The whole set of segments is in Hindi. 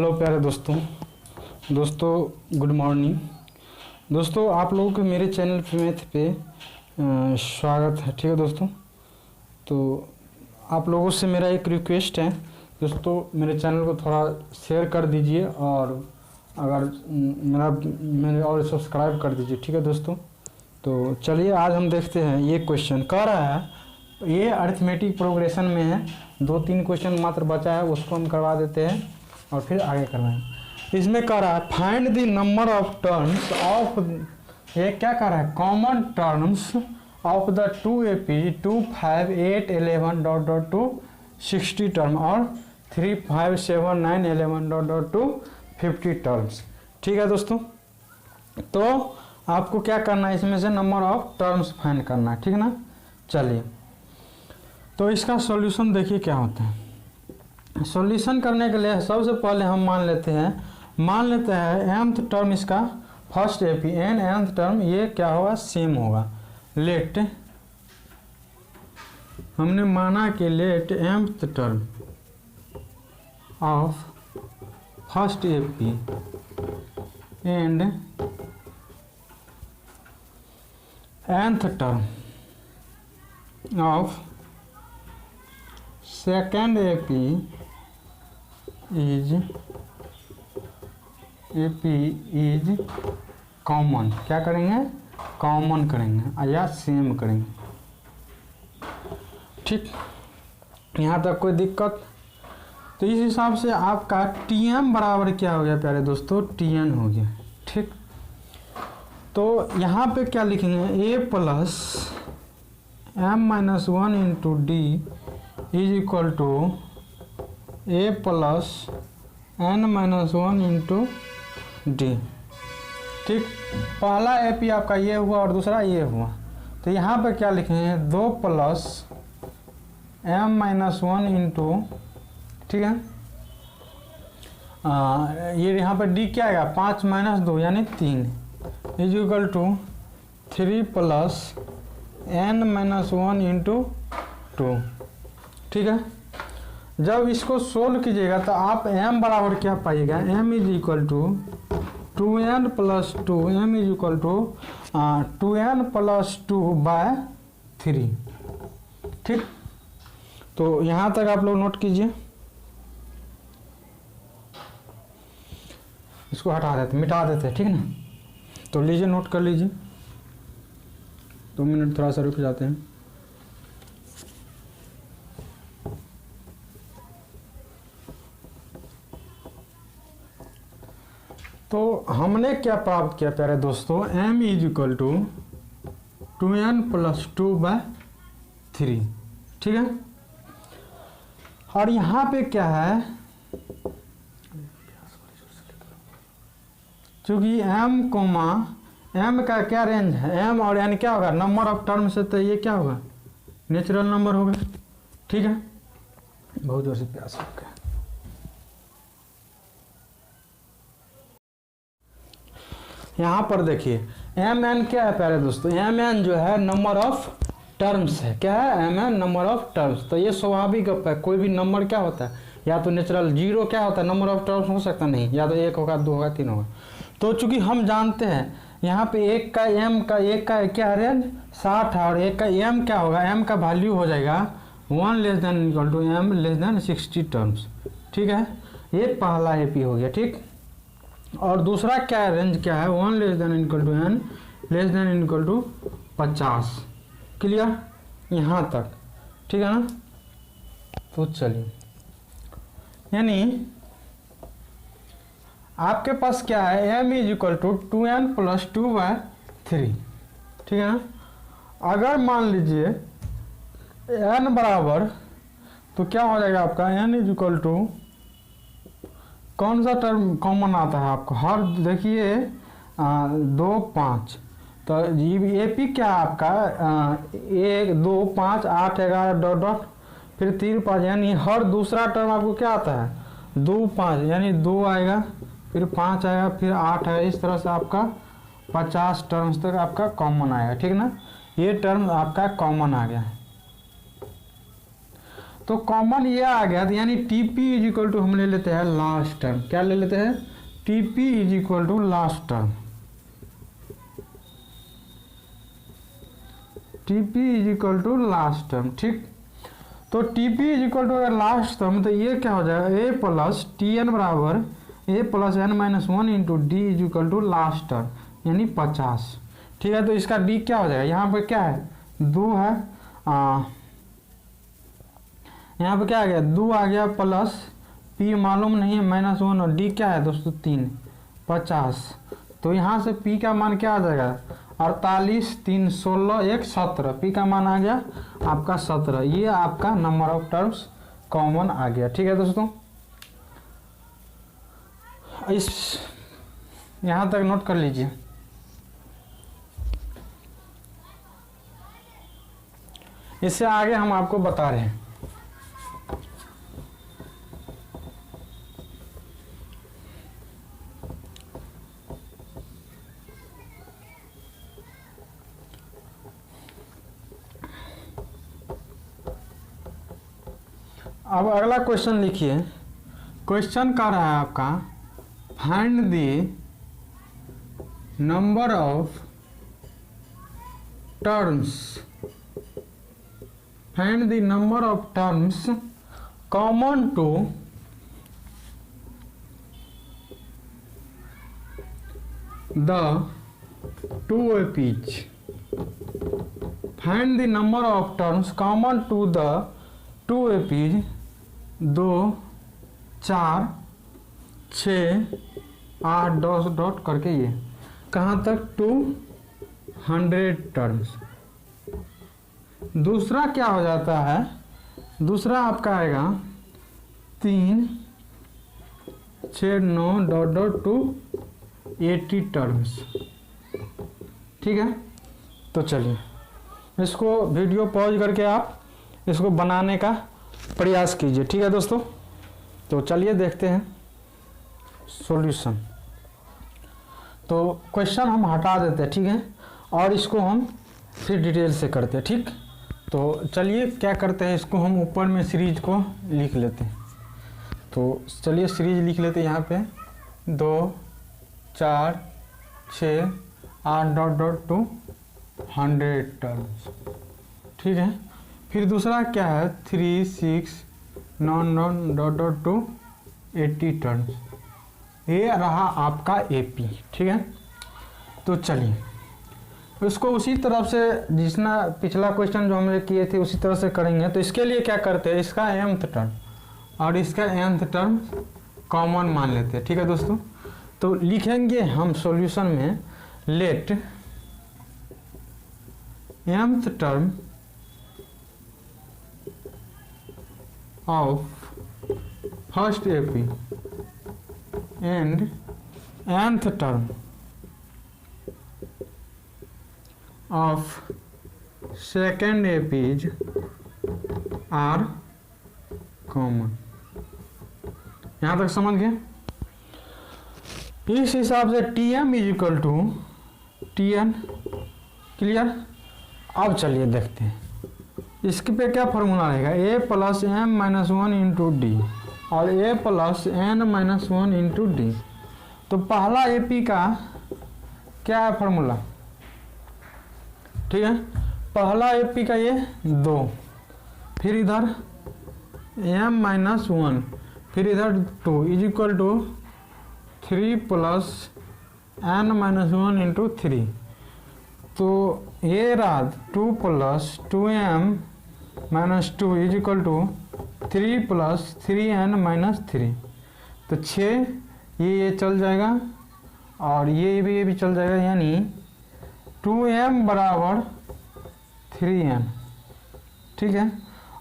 हेलो प्यारे दोस्तों गुड मॉर्निंग। दोस्तों आप लोगों के मेरे चैनल मैथ पे स्वागत है। ठीक है दोस्तों, तो आप लोगों से मेरा एक रिक्वेस्ट है दोस्तों, मेरे चैनल को थोड़ा शेयर कर दीजिए और अगर मेरे और सब्सक्राइब कर दीजिए। ठीक है दोस्तों, तो चलिए आज हम देखते हैं। ये क्वेश्चन कह रहा है, ये अरिथमेटिक प्रोग्रेशन में है, 2-3 क्वेश्चन मात्र बचा है, उसको हम करवा देते हैं और फिर आगे करवाएंगे। इसमें कह रहा है find the number of terms of, ये क्या कह रहा है, common terms of the 2AP 2, 5, 8, 11 to 60 term और 3, 5, 7, 9, 11 टू 50 टर्म्स। ठीक है दोस्तों, तो आपको क्या करना है, इसमें से नंबर ऑफ टर्म्स फाइंड करना है। ठीक है ना, चलिए तो इसका सॉल्यूशन देखिए क्या होता है। सॉल्यूशन करने के लिए सबसे पहले हम मान लेते हैं nth टर्म इसका फर्स्ट AP nth टर्म ये क्या होगा, सेम होगा। लेट हमने माना कि let nth term of first AP and nth term of second AP is common. क्या करेंगे, कॉमन करेंगे या सेम करेंगे। ठीक, यहाँ तक कोई दिक्कत? तो इस हिसाब से आपका TM बराबर क्या हो गया प्यारे दोस्तों, TN हो गया। ठीक, तो यहाँ पे क्या लिखेंगे, A plus M-1 into D is equal to A plus N-1 into D। ठीक, पहला AP आपका ये हुआ और दूसरा ये हुआ, तो यहाँ पे क्या लिखेंगे, 2 प्लस M-1 इंटू, ठीक है, ये यहाँ पे D क्या आएगा, 5 - 2 यानी 3 is equal to 3 plus N-1 into 2। ठीक है, जब इसको सोल्व कीजिएगा तो आप m बराबर क्या पाइएगा, m is equal to 2n plus 2, m is equal to 2n plus 2/3। ठीक, तो यहाँ तक आप लोग नोट कीजिए। इसको हटा देते, मिटा देते, ठीक है ना। तो लीजिए, नोट कर लीजिए, 2 मिनट थोड़ा सा रुक जाते हैं। तो हमने क्या प्राप्त किया प्यारे दोस्तों, m is equal to 2n plus 2/3। ठीक है, और यहाँ पे क्या है, चूंकि m का क्या रेंज है, m और n क्या होगा, नंबर ऑफ टर्म से, तो ये क्या होगा, नेचुरल नंबर होगा। ठीक है, बहुत जोर से प्यास लग गया। यहाँ पर देखिए mn क्या है प्यारे दोस्तों, mn जो है नंबर ऑफ टर्म्स है। क्या है, mn नंबर ऑफ टर्म्स। तो ये स्वाभाविक है, कोई भी नंबर क्या होता है, या तो नेचुरल, 0 क्या होता है, नंबर ऑफ टर्म्स हो सकता नहीं, या तो 1 होगा, 2 होगा, 3 होगा। तो चूंकि हम जानते हैं यहाँ पे एक का क्या रेंज 60 है, और एक का m क्या होगा, m का वैल्यू हो जाएगा 1 less than equal to m less than 60 terms. ठीक है, ये पहला AP हो गया। ठीक, और दूसरा क्या रेंज क्या है, 1 less than equal to n less than equal to 50। Clear यहाँ तक, ठीक है ना। तो चलिए, यानी आपके पास क्या है, m is equal to 2n plus 2/3। ठीक है ना, अगर मान लीजिए n बराबर, तो क्या हो जाएगा आपका, n इज इक्वल टू, कौन सा टर्म कॉमन आता है आपको, हर देखिए 2, 5, तो AP क्या है आपका, 1, 2, 5, 8, 11 डॉट फिर 3, 5, यानी हर दूसरा टर्म आपको क्या आता है, 2, 5, यानी 2 आएगा, फिर 5 आएगा, फिर 8 आएगा। इस तरह से आपका 50 टर्म्स तक आपका कॉमन आएगा। ठीक ना, ये टर्म आपका कॉमन आ गया है। तो कॉमन ये आ गया, तो यानी T P is equal to हम ले लेते हैं लास्ट टर्म। क्या ले लेते हैं? T P is equal to last term. T P is equal to last term. ठीक, तो T P is equal to अगर लास्ट टर्म तो ये क्या हो जाएगा? ए प्लस टी एन बराबर A plus N minus one into D is equal to last term, यानी 50। ठीक है, तो इसका डी क्या हो जाएगा? यहाँ पे क्या है? 2 है, यहाँ पे क्या आ गया? 2 आ गया प्लस पी मालूम नहीं है -1 और डी क्या है दोस्तों? 3, 50। तो यहाँ से पी का मान क्या आ जाएगा? 48, 3, 16, 1, 17। पी का मान आ गया आपका 17। ये आपका नंबर ऑफ टर्म्स कॉमन आ गया। ठीक है दोस्तों, इस यहाँ तक नोट कर लीजिए। इससे आगे हम आपको बता रहे हैं। अब अगला क्वेश्चन लिखिए। क्वेश्चन कह रहा है आपका find the number of terms, find the number of terms common to the two APs. Find the number of terms common to the two APs 2, 4, 6, 8 dot dot करके ये कहाँ तक? 200 टर्म्स। दूसरा क्या हो जाता है? दूसरा आपका आएगा 3, 6, 9 डॉट डॉट टू 80 टर्म्स। ठीक है, तो चलिए इसको वीडियो पॉज करके आप इसको बनाने का प्रयास कीजिए। ठीक है दोस्तों, तो चलिए देखते हैं सॉल्यूशन। तो क्वेश्चन हम हटा देते हैं, ठीक है, और इसको हम फिर डिटेल से करते हैं। ठीक, तो चलिए क्या करते हैं, इसको हम ऊपर में सीरीज को लिख लेते हैं। तो चलिए सीरीज लिख लेते हैं यहाँ पे 2, 4, 6, 8 डॉट डॉट टू 100 टर्म्स। ठीक है, फिर दूसरा क्या है? 3, 6, 9 डॉट डॉट टू 80 टर्म्स। ये रहा आपका एपी। ठीक है, तो चलिए इसको उसी तरफ से जितना पिछला क्वेश्चन जो हमने किए थे उसी तरह से करेंगे। तो इसके लिए क्या करते हैं? इसका nth टर्म और इसका nth टर्म कॉमन मान लेते हैं। ठीक है दोस्तों, तो लिखेंगे हम सॉल्यूशन में let nth term of first AP and nth term of second APs are common। यहाँ तक समझ गए? इस हिसाब से TM is equal to TN। Clear? अब चलिए देखते हैं इसके पे क्या फॉर्मूला रहेगा? A plus M minus one into D और A plus N minus one into D. तो पहला एपी का क्या है फॉर्मूला? ठीक है, पहला एपी का ये 2, फिर इधर एम माइनस वन, फिर इधर 2 is equal to 3 plus N minus one into 3। तो ये रहा 2 plus 2m minus 2 is equal to 3 plus 3n minus 3। तो 6 ये चल जाएगा और ये भी चल जाएगा, यानी 2m बराबर 3n। ठीक है,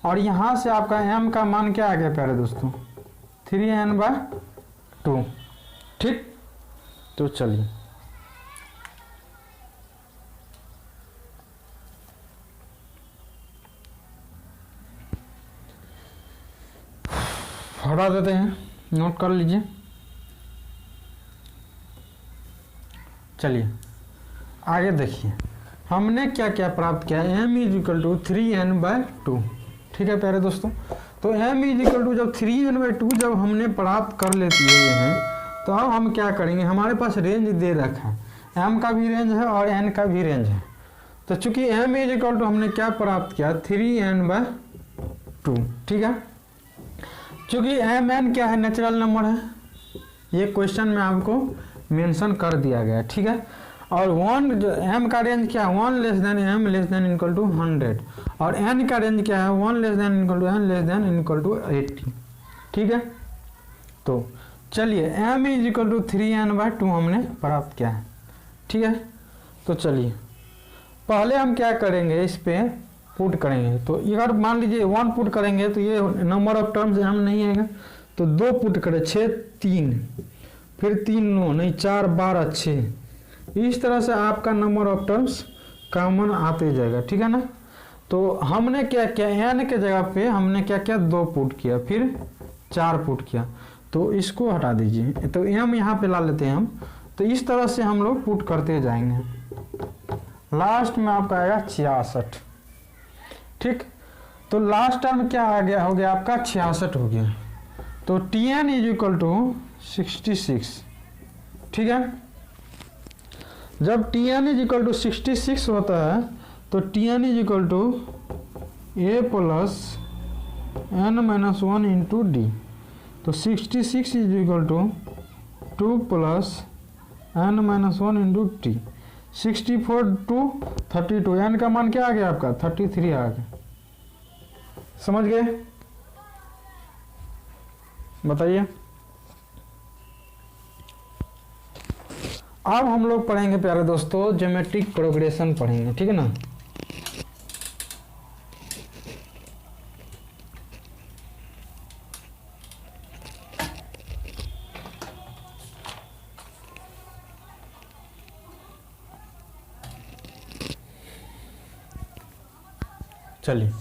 और यहाँ से आपका m का मान क्या आ गया प्यारे दोस्तों? 3n/2। ठीक, तो चलिए हटा देते हैं, नोट कर लीजिए। चलिए आगे देखिए हमने क्या क्या प्राप्त किया। m is equal to 3n/2। ठीक है प्यारे दोस्तों, तो m इज इक्वल टू जब 3n/2 जब हमने प्राप्त कर लेते हैं तो अब हम क्या करेंगे, हमारे पास रेंज दे रखा है, m का भी रेंज है और n का भी रेंज है। तो चूंकि m इज इक्वल टू हमने क्या प्राप्त किया 3n/2, ठीक है। चूंकि mn क्या है, नेचुरल नंबर है, ये क्वेश्चन में आपको मेंशन कर दिया गया, ठीक है। और m का रेंज क्या है 1 less than m less than equal to 100 और n का रेंज क्या है 1 less than equal to n less than equal to 80, ठीक है। तो चलिए m is equal to 3n/2 हमने प्राप्त किया है, ठीक है। तो चलिए पहले हम क्या करेंगे, इस पे पुट करेंगे। तो अगर मान लीजिए 1 पुट करेंगे तो ये नंबर ऑफ टर्म्स m नहीं आएगा, तो 2 पुट करें 6 3 फिर 3 9 नहीं 4 12 6, इस तरह से आपका नंबर ऑफ टर्म्स कॉमन आते जाएगा, ठीक है ना। तो हमने क्या किया, n के जगह पे हमने क्या किया 2 पुट किया फिर 4 पुट किया, तो इसको हटा दीजिए, तो m यहाँ पे ला लेते हैं हम। तो इस तरह से हम लोग पुट करते जाएंगे, लास्ट में आपका आएगा 66, ठीक। तो लास्ट टर्म क्या आ गया, हो गया आपका 66 हो गया। तो Tn इज इक्वल टू 66, ठीक है। जब Tn इज इक्वल टू 66 होता है तो Tn is equal to a plus n-1 into D. तो 66 is equal to 2 plus n-1 into T. 64 two 32, n का मान क्या आ गया आपका 33 आ गया। समझ गए, बताइए। अब हम लोग पढ़ेंगे प्यारे दोस्तों ज्योमेट्रिक प्रोग्रेशन पढ़ेंगे, ठीक है ना। चलिए,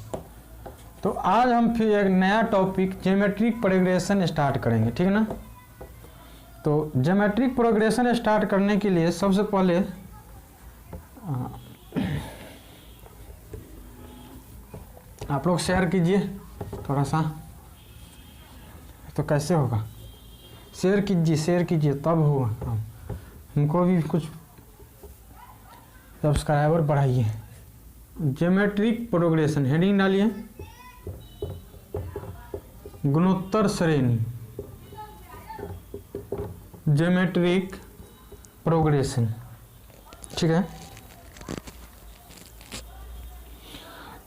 तो आज हम फिर एक नया टॉपिक ज्योमेट्रिक प्रोग्रेशन स्टार्ट करेंगे, ठीक है ना। तो ज्योमेट्रिक प्रोग्रेशन स्टार्ट करने के लिए सबसे पहले आप लोग शेयर कीजिए थोड़ा सा। तो कैसे होगा, शेयर कीजिए तब होगा, हमको भी कुछ सब्सक्राइबर बढ़ाइए। ज्योमेट्रिक प्रोग्रेशन हेडिंग डालिए, गुणोत्तर श्रेणी ज्योमेट्रिक प्रोग्रेशन, ठीक है।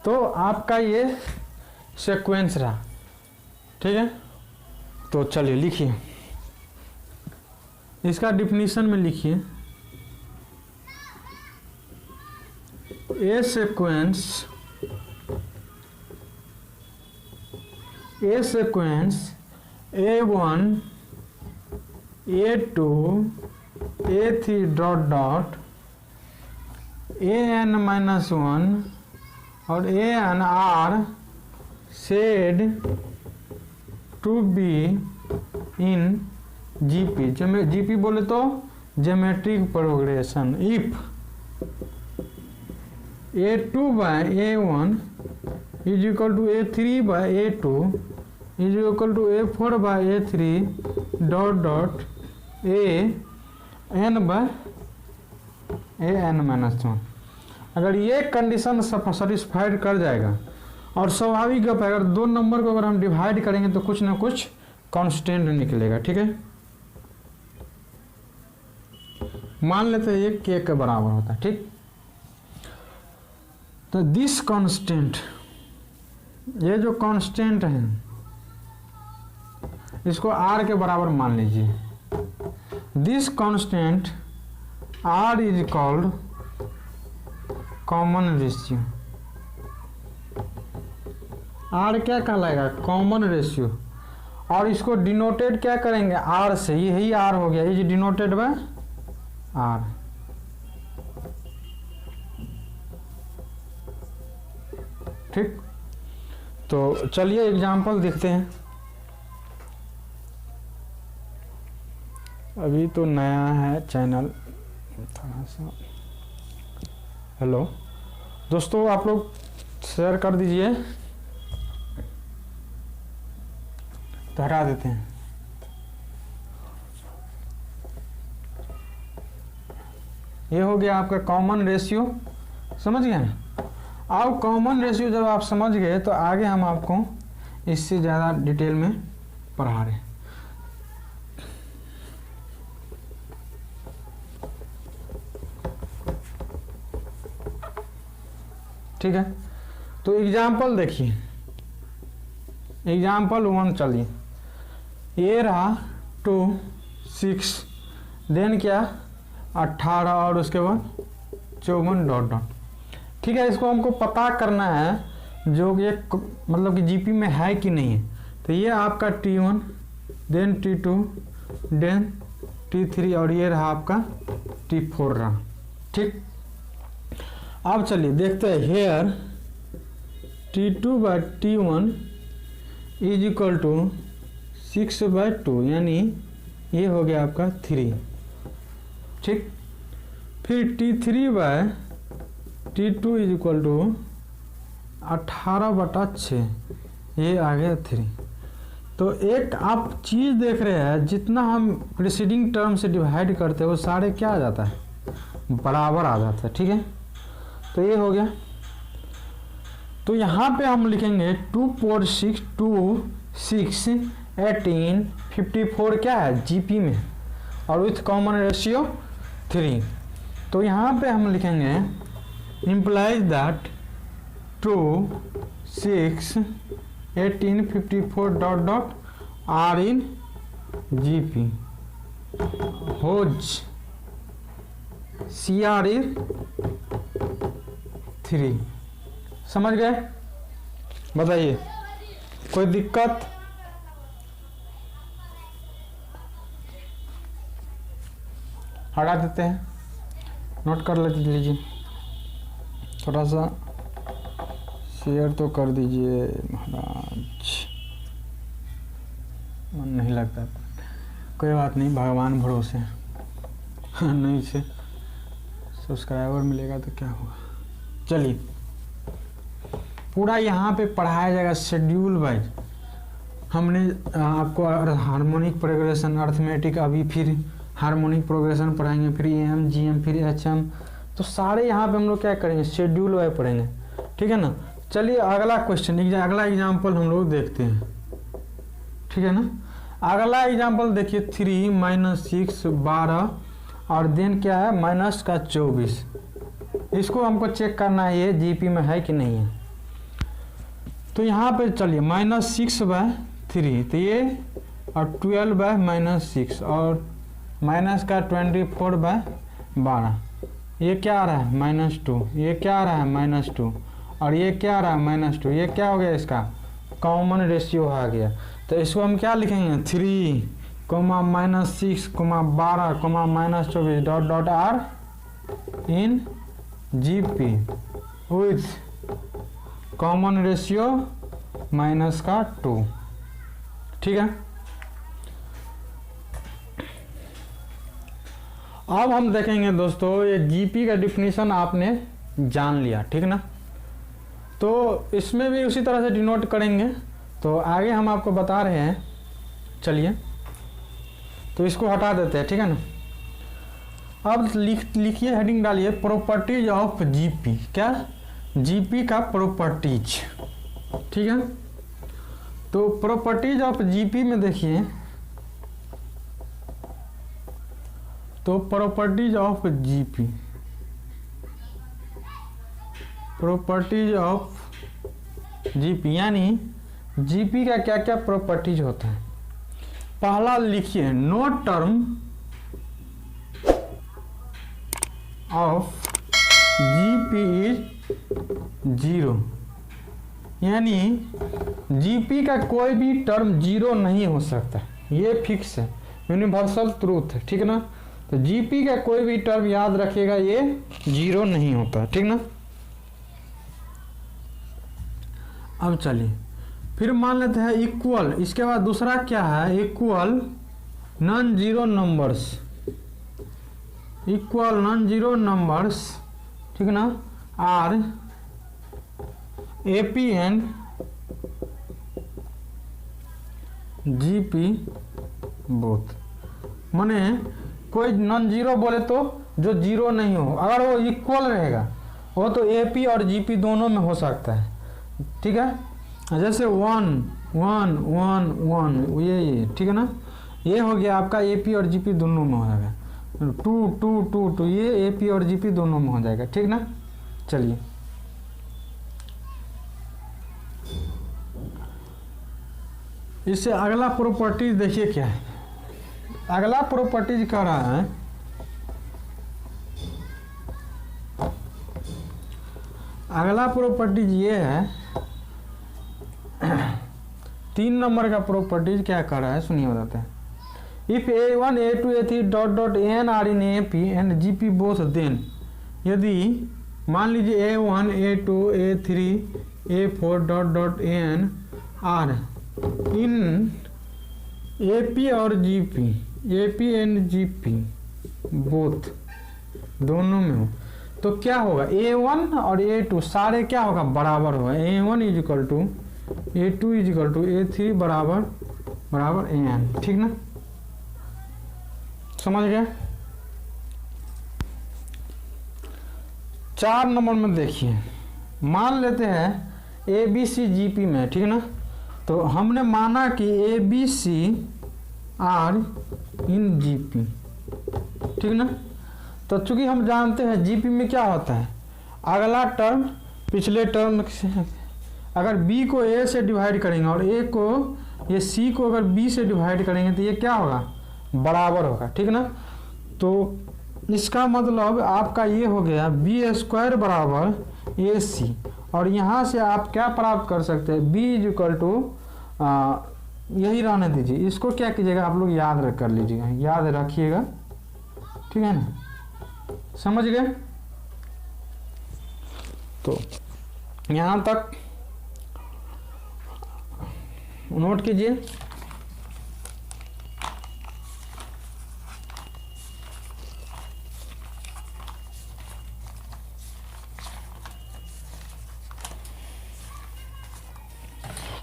तो आपका ये सीक्वेंस रहा, ठीक है। तो चलिए लिखिए, इसका डिफिनीशन में लिखिए, ए sequence A1 A2 A3 dot AN-1 और AN are said to be in GP। GP बोले तो geometric progression. If A2 by A1 is equal to A3 by A2 is equal to A4 by A3 dot AN by AN-1। अगर ये कंडीशन सेटिस्फाइड कर जाएगा, और स्वाभाविक है अगर दो नंबर को अगर हम डिवाइड करेंगे तो कुछ ना कुछ कांस्टेंट निकलेगा, ठीक है। मान लेते हैं ये k के बराबर होता है, ठीक। तो दिस कांस्टेंट, ये जो कांस्टेंट है इसको r के बराबर मान लीजिए। This constant r is called common ratio. r क्या कहलाएगा, कॉमन रेशियो। और इसको डिनोटेड क्या करेंगे, r से, यही r हो गया, इज डिनोटेड बाय r। ठीक, तो चलिए एग्जांपल देखते हैं। अभी तो नया है चैनल थोड़ा सा। हेलो दोस्तों, आप लोग शेयर कर दीजिए। तो हटा देते हैं। ये हो गया आपका कॉमन रेशियो, समझ गए ना। अब कॉमन रेशियो जब आप समझ गए तो आगे हम आपको इससे ज़्यादा डिटेल में पढ़ा रहे हैं। ठीक है, तो एग्जाम्पल देखिए, एग्जाम्पल 1 चलिए। ये रहा 2 6 देन क्या 18 और उसके बाद 54 डॉट डॉट। ठीक है, इसको हमको पता करना है जो कि मतलब कि जीपी में है कि नहीं है। तो ये आपका T1 then T2 then T3 और ये रहा आपका T4 रहा। ठीक, अब चलिए देखते हैं। Hair T2/T1 is equal to 6/2 यानी ये हो गया आपका 3। ठीक, फिर T3/T2 इज इक्वल टू 18/6 ये आ गया 3। तो एक आप चीज़ देख रहे हैं, जितना हम प्रीसीडिंग टर्म से डिवाइड करते हैं वो सारे क्या आ जाता है, बराबर आ जाता है। ठीक है, तो ये हो गया। तो यहाँ पे हम लिखेंगे 2 4 6 2 6 18 54 क्या है जीपी में और विथ कॉमन रेशियो 3। तो यहाँ पे हम लिखेंगे implies that 2 6 18 54 dot dot are in GP whose CR is 3। समझ गए? बताइए कोई दिक्कत? हटा देते हैं, नोट कर लीजिए। थोड़ा सा शेयर तो कर दीजिए महाराज, मन नहीं लगता। कोई बात नहीं, भगवान भरोसे नहीं से सब्सक्राइबर मिलेगा तो क्या होगा। चलिए, पूरा यहाँ पे पढ़ाया जाएगा शेड्यूल वाइज। हमने आपको हार्मोनिक प्रोग्रेशन, अर्थमेटिक, अभी फिर हार्मोनिक प्रोग्रेशन पढ़ाएंगे, फिर AM GM फिर HM। तो सारे यहाँ पे हम लोग क्या करेंगे, शेड्यूल वाइज पढ़ेंगे। ठीक है ना। चलिए अगला क्वेश्चन, अगला एग्जाम्पल हम लोग देखते हैं। ठीक है ना। अगला एग्जाम्पल देखिए 3 - 6 12 और देन क्या है माइनस का 24। इसको हमको चेक करना है ये जीपी में है कि नहीं है। तो यहाँ पे चलिए -6/3 तो ये और 12/-6 और माइनस का 24/12 ये क्या आ रहा है -2, ये क्या आ रहा है -2 और ये क्या आ रहा है -2। ये क्या हो गया, इसका कॉमन रेशियो आ गया। तो इसको हम क्या लिखेंगे 3, -6, -12, -24 dot dot are in GP with common ratio -2। ठीक है। अब हम देखेंगे दोस्तों, ये जीपी का डिफिनीशन आपने जान लिया, ठीक ना। तो इसमें भी उसी तरह से डिनोट करेंगे। तो आगे हम आपको बता रहे हैं, चलिए तो इसको हटा देते हैं, ठीक है ना। अब लिखिए, हेडिंग डालिए प्रॉपर्टीज ऑफ जीपी। क्या, जीपी का प्रॉपर्टीज। ठीक है। तो प्रॉपर्टीज ऑफ जीपी में देखिए, तो properties of GP, properties of GP यानी जीपी का क्या क्या प्रॉपर्टीज होता है। पहला लिखिए, no term of GP is 0 यानी जीपी का कोई भी टर्म 0 नहीं हो सकता। ये फिक्स है, यूनिवर्सल ट्रूथ है, ठीक ना। तो जीपी का कोई भी टर्म याद रखिएगा, ये 0 नहीं होता, ठीक ना। अब चलिए फिर मान लेते हैं इक्वल, इसके बाद दूसरा क्या है, equal non zero numbers, equal non zero numbers, ठीक ना, are AP and GP both, माने कोई नॉन जीरो बोले तो जो जीरो नहीं हो, अगर वो इक्वल रहेगा वो तो एपी और जीपी दोनों में हो सकता है, ठीक है। जैसे 1 1 1 1 ये ठीक है ना, ये हो गया आपका एपी और जीपी दोनों में हो जाएगा। 2 2 2 2 ये एपी और जीपी दोनों में हो जाएगा, ठीक ना। चलिए इससे अगला प्रॉपर्टीज देखिए क्या है। अगला प्रॉपर्टीज कह रहा है अगला प्रॉपर्टीज ये है 3 नंबर का प्रॉपर्टीज क्या कर रहा है सुनिए बताते हैं। If A1 A2 A3 dot dot N are in AP and GP both then, यदि मान लीजिए A1 A2 A3 A4 dot dot N are in AP और GP, AP and GP both दोनों में हो तो क्या होगा, A1 और A2 सारे क्या होगा, बराबर होगा। A1 is equal to A2 is equal to A3 बराबर बराबर AN, ठीक ना, समझ गए। 4 नंबर में देखिए, मान लेते हैं ABC GP में, ठीक है ना। तो हमने माना कि ABC आर इन GP, ठीक ना। तो चूंकि हम जानते हैं जीपी में क्या होता है, अगला टर्म पिछले टर्म से, अगर बी को ए से डिवाइड करेंगे और ए को ये सी को अगर बी से डिवाइड करेंगे तो ये क्या होगा, बराबर होगा, ठीक ना। तो इसका मतलब आपका ये हो गया बी स्क्वायर बराबर ए सी, और यहाँ से आप क्या प्राप्त कर सकते हैं, बी इज इक्वल टू यही रहने दीजिए, इसको क्या कीजिएगा आप लोग याद कर लीजिएगा, याद रखिएगा, ठीक है ना, समझ गए। तो यहाँ तक नोट कीजिए।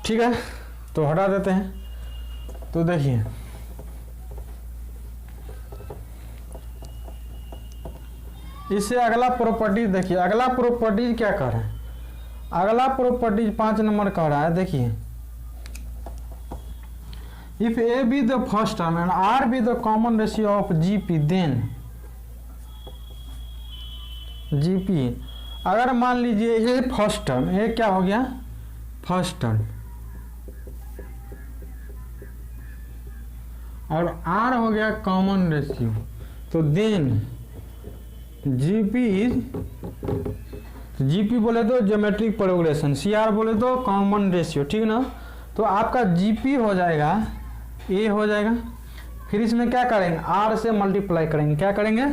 ठीक है, तो हटा देते हैं। तो देखिए इससे अगला प्रॉपर्टीज देखिए, अगला प्रॉपर्टीज क्या कर रहा है, अगला प्रॉपर्टीज 5 नंबर कह रहा है, देखिए if A be the first term and R be the common ratio of GP then GP, अगर मान लीजिए ये फर्स्ट टर्म, ये क्या हो गया फर्स्ट टर्म, और आर हो गया कॉमन रेशियो, तो देन जीपी बोले तो ज्योमेट्रिक प्रोग्रेशन, सीआर बोले तो कॉमन रेशियो, ठीक ना। तो आपका जीपी हो जाएगा ए हो जाएगा, फिर इसमें क्या करेंगे, आर से मल्टीप्लाई करेंगे, क्या करेंगे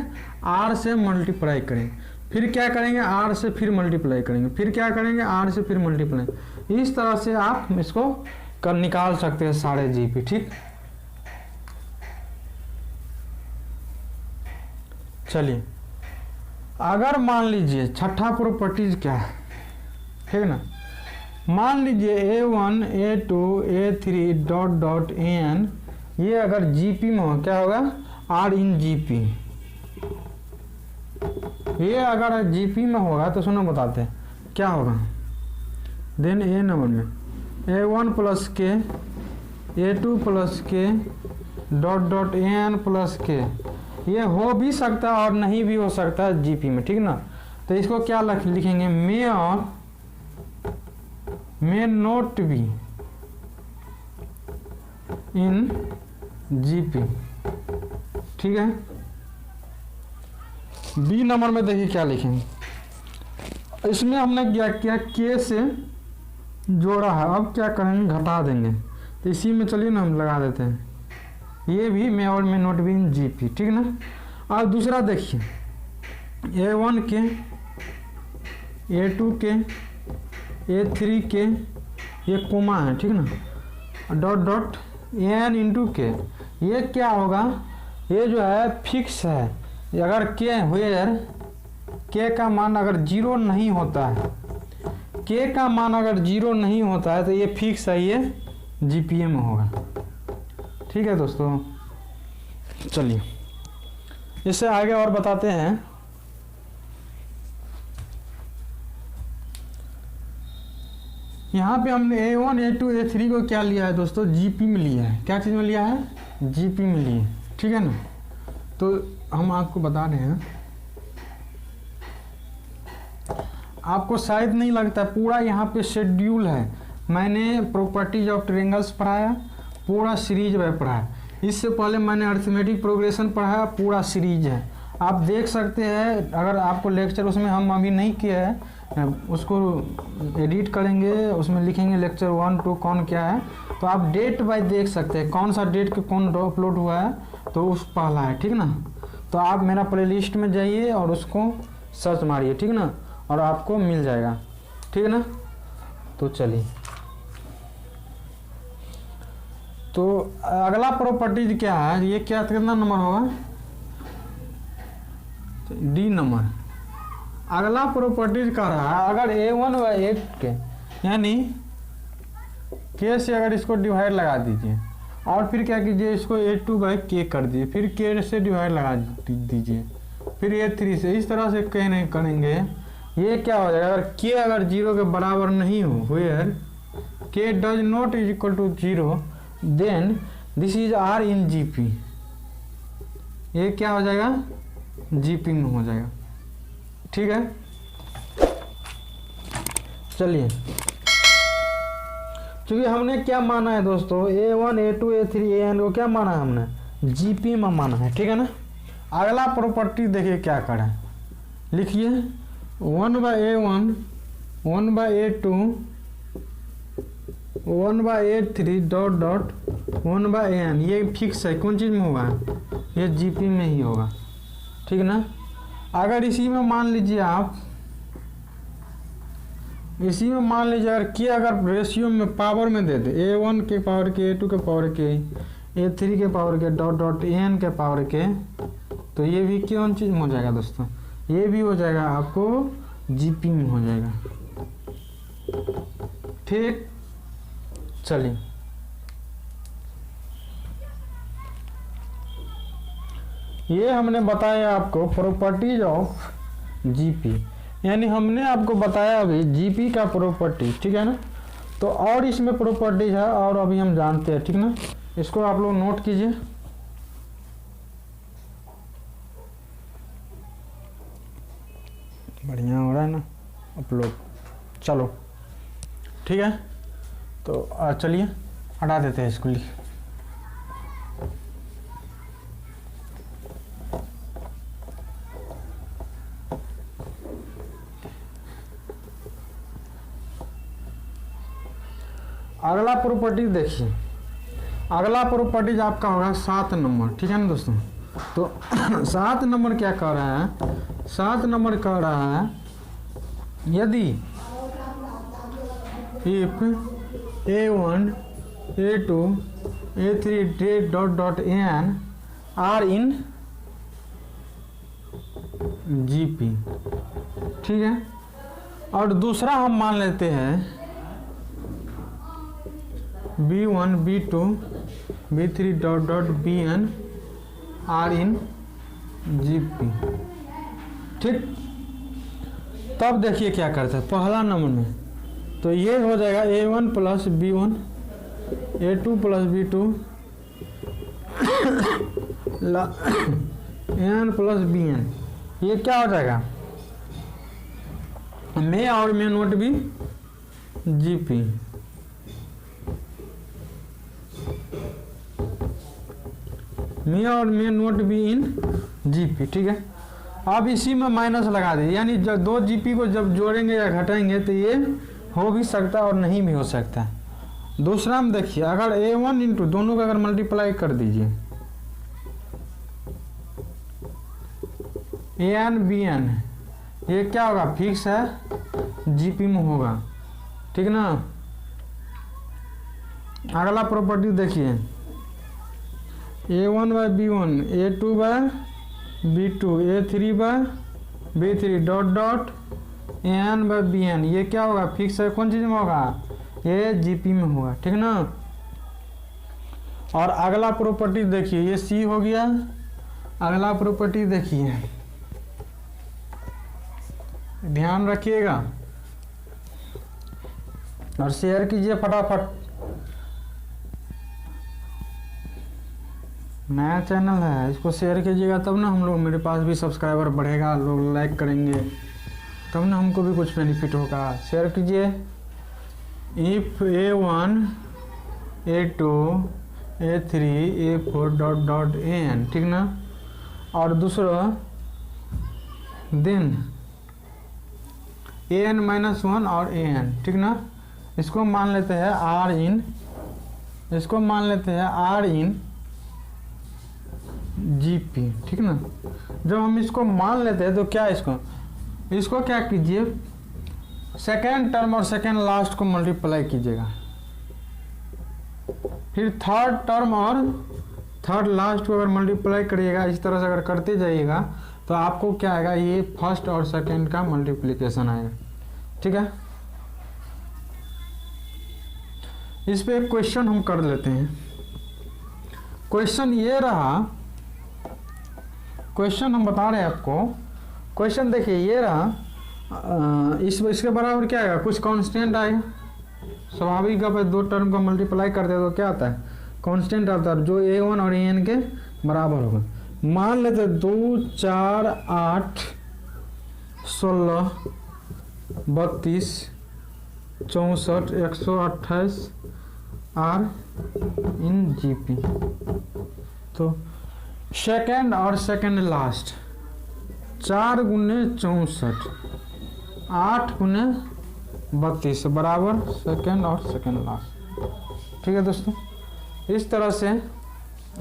आर से मल्टीप्लाई करेंगे, फिर क्या करेंगे आर से फिर मल्टीप्लाई करेंगे, फिर क्या करेंगे आर से फिर मल्टीप्लाई, इस तरह से आप इसको निकाल सकते हैं सारे जीपी, ठीक। चलिए अगर मान लीजिए छठा प्रॉपर्टीज क्या है, ठीक है ना, मान लीजिए A1 A2 A3 dot dot N, ये अगर जीपी में हो क्या होगा, आर इन जीपी, ये अगर जीपी में होगा तो सुनो बताते हैं क्या होगा। देन ए नंबर में A1 प्लस के A2 प्लस के डॉट डॉट एन प्लस के, ये हो भी सकता है और नहीं भी हो सकता है जीपी में, ठीक ना। तो इसको क्या लिखेंगे, मे और मे नोट बी इन जीपी, ठीक है। बी नंबर में देखिए क्या लिखेंगे, इसमें हमने क्या किया, के से जोड़ा है, अब क्या करेंगे घटा देंगे, तो इसी में चलिए ना हम लगा देते हैं, ये भी मे और मे नोट बी इन जीपी, ठीक ना। और दूसरा देखिए A1 के A2 के A3 के, ये कोमा है, ठीक ना, डॉट डॉट एन इंटू के, ये क्या होगा, ये जो है फिक्स है, अगर के वेयर के का मान अगर 0 नहीं होता है, के का मान अगर 0 नहीं होता है तो ये फिक्स है, ये जीपीए में होगा, ठीक है दोस्तों, चलिए इससे आगे और बताते हैं। यहाँ पे हमने A1 A2 A3 को क्या लिया है दोस्तों, जीपी में लिया है। क्या चीज़ में लिया है, जीपी में लिए, ठीक है ना। तो हम आपको बता रहे हैं, आपको शायद नहीं लगता पूरा यहाँ पे शेड्यूल है। मैंने प्रॉपर्टीज ऑफ ट्रायंगल्स पढ़ाया, पूरा सीरीज में पढ़ाया। इससे पहले मैंने अरिथमेटिक प्रोग्रेशन पढ़ाया, पूरा सीरीज है, आप देख सकते हैं। अगर आपको लेक्चर उसमें हम अभी नहीं किया है, उसको एडिट करेंगे, उसमें लिखेंगे लेक्चर 1 2 कौन क्या है, तो आप डेट वाइज देख सकते हैं कौन सा डेट के कौन अपलोड हुआ है, तो उस पहला है, ठीक ना। तो आप मेरा प्लेलिस्ट में जाइए और उसको सर्च मारिए, ठीक ना, और आपको मिल जाएगा, ठीक है ना। तो चलिए, तो अगला प्रॉपर्टीज क्या है, ये क्या कितना नंबर होगा, डी नंबर। अगला प्रॉपर्टीज का रहा है, अगर A1 व A के यानी K से अगर इसको डिवाइड लगा दीजिए और फिर क्या कीजिए, इसको A2 बाई K कर दीजिए, फिर K से डिवाइड लगा दीजिए, फिर A3 से, इस तरह से कहने करेंगे। ये क्या हो जाएगा, अगर K अगर 0 के बराबर नहीं हो, where K does not is equal to 0, then this is R in GP। ये क्या हो जाएगा, GP में हो जाएगा, ठीक है। चलिए, क्योंकि हमने क्या माना है दोस्तों, A1 A2 A3 AN को क्या माना है हमने, GP में माना है, ठीक है ना। अगला प्रॉपर्टी देखिए क्या करें, लिखिए 1/A1 1/A2 1/A3 dot dot 1/AN। ये फिक्स है, कौन चीज़ में होगा, ये GP में ही होगा, ठीक है ना। अगर इसी में मान लीजिए आप, इसी में मान लीजिए अगर के अगर रेशियो में पावर में दे दे, A1 के पावर के, A2 के पावर के, A3 के पावर के डॉट डॉट AN के पावर के, तो ये भी कौन चीज़ में हो जाएगा दोस्तों, ये भी हो जाएगा आपको GP में हो जाएगा, ठीक। चलिए, ये हमने बताया आपको प्रॉपर्टीज ऑफ जीपी, यानी हमने आपको बताया अभी जीपी का प्रॉपर्टी, ठीक है ना। तो और इसमें प्रॉपर्टीज है और अभी हम जानते हैं, ठीक ना। इसको आप लोग नोट कीजिए। बढ़िया हो रहा है ना अपलोड, चलो ठीक है। तो चलिए हटा देते हैं इसको। अगला प्रॉपर्टी देखिए, अगला प्रॉपर्टीज आपका होगा 7 नंबर, ठीक है ना दोस्तों। तो 7 नंबर क्या कह रहा है, 7 नंबर कह रहा है यदि if A1 A2 A3 dot dot AN are in GP, ठीक है। और दूसरा हम मान लेते हैं B1 B2 B3 dot dot BN are in GP, ठीक। तब देखिए क्या करते हैं पहला नंबर में, तो ये हो जाएगा A1 plus B1 A2 plus B2 AN plus BN। ये क्या हो जाएगा, मे और मे नोट भी GP, मे और मे नोट भी इन GP, ठीक है। अब इसी में माइनस लगा दे, यानी जब 2 GP को जब जोड़ेंगे या घटाएंगे तो ये हो भी सकता है और नहीं भी हो सकता है। दूसरा में देखिए, अगर A1 इंटू दोनों का अगर मल्टीप्लाई कर दीजिए AN BN, ये क्या होगा, फिक्स है GP में होगा, ठीक ना। अगला प्रॉपर्टी देखिए A1 by B1 A2 by B2 A3 by B3 dot dot AN by BN, ये क्या होगा, फिक्स है, कौन चीज़ में होगा, ये GP में होगा, ठीक ना। और अगला प्रॉपर्टी देखिए, ये सी हो गया। अगला प्रॉपर्टी देखिए, ध्यान रखिएगा और शेयर कीजिए फटाफट। नया चैनल है, इसको शेयर कीजिएगा तब ना हम लोग, मेरे पास भी सब्सक्राइबर बढ़ेगा, लोग लाइक करेंगे तब ना हमको भी कुछ बेनिफिट होगा। शेयर कीजिए। If A1 A2 A3 A4 dot dot AN, ठीक ना। और दूसरा देन AN-1 और AN, ठीक ना। इसको मान लेते हैं R इन, इसको मान लेते हैं R इन GP, ठीक ना। जब हम इसको मान लेते हैं तो क्या इसको क्या कीजिए, सेकेंड टर्म और सेकेंड लास्ट को मल्टीप्लाई कीजिएगा, फिर थर्ड टर्म और थर्ड लास्ट को अगर मल्टीप्लाई करिएगा, इस तरह से अगर करते जाइएगा तो आपको क्या आएगा, ये फर्स्ट और सेकेंड का मल्टीप्लिकेशन आएगा, ठीक है। इस पे एक क्वेश्चन हम कर लेते हैं। क्वेश्चन ये रहा, क्वेश्चन हम बता रहे हैं आपको। क्वेश्चन देखिए ये रहा, इसके बराबर क्या आएगा, कुछ कांस्टेंट आएगा। स्वाभाविक है, दो टर्म का मल्टीप्लाई करते हैं तो क्या आता है, कांस्टेंट आता है, जो A1 और AN के बराबर होगा। मान लेते 2 4 8 16 32 64 128 R इन GP। तो सेकेंड और सेकेंड लास्ट 4 गुने 64 8 गुने 32 बराबर सेकेंड और सेकेंड लास्ट, ठीक है दोस्तों। इस तरह से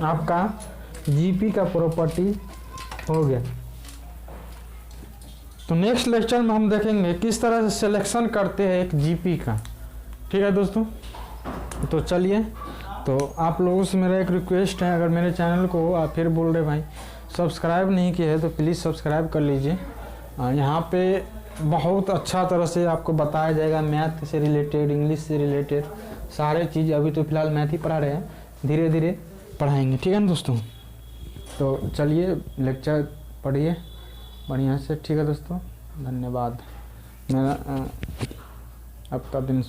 आपका GP का प्रॉपर्टी हो गया। तो नेक्स्ट लेक्चर में हम देखेंगे किस तरह से सिलेक्शन करते हैं एक GP का, ठीक है दोस्तों। तो चलिए, तो आप लोगों से मेरा एक रिक्वेस्ट है, अगर मेरे चैनल को आप फिर बोल रहे भाई सब्सक्राइब नहीं किए हैं तो प्लीज़ सब्सक्राइब कर लीजिए। यहाँ पे बहुत अच्छा तरह से आपको बताया जाएगा, मैथ से रिलेटेड, इंग्लिश से रिलेटेड सारे चीज़। अभी तो फिलहाल मैथ ही पढ़ा रहे हैं, धीरे धीरे पढ़ाएंगे, ठीक है ना दोस्तों। तो चलिए लेक्चर पढ़िए बढ़िया से, ठीक है दोस्तों। धन्यवाद। मेरा आपका दिन